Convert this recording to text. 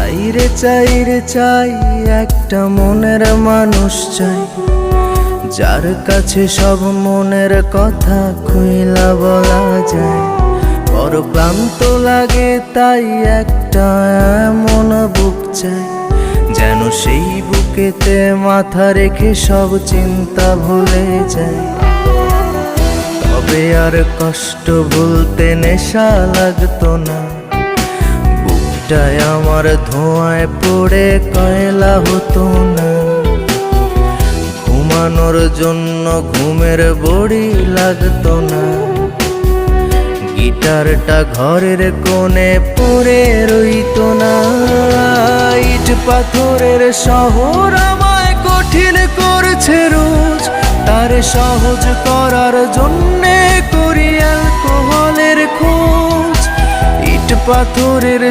চাই রে চাই একটা মনের মানুষ চাই, যার কাছে সব মনের কথা খুইলা বলা যায়। বড় ক্লান্ত লাগে তাই একটা এমন বুক চাই, যেন সেই বুকেতে মাথা রেখে সব চিন্তা ভুলে যায়। তবে আর কষ্ট ভুলতে নেশা লাগতো না, বুকটায় আমার ধোঁয়ায় পড়ে কয়লা হতো না। ঘুমানোর জন্য ঘুমের বড়ি লাগতো না, গিটারটা ঘরের কোণে পড়ে রইতো না। ইট পাথরের শহর আমায় কঠিন করছে রোজ, তার সহজ করার জন্যে করি অ্যালকোহলের খোঁজ। ইট পাথরের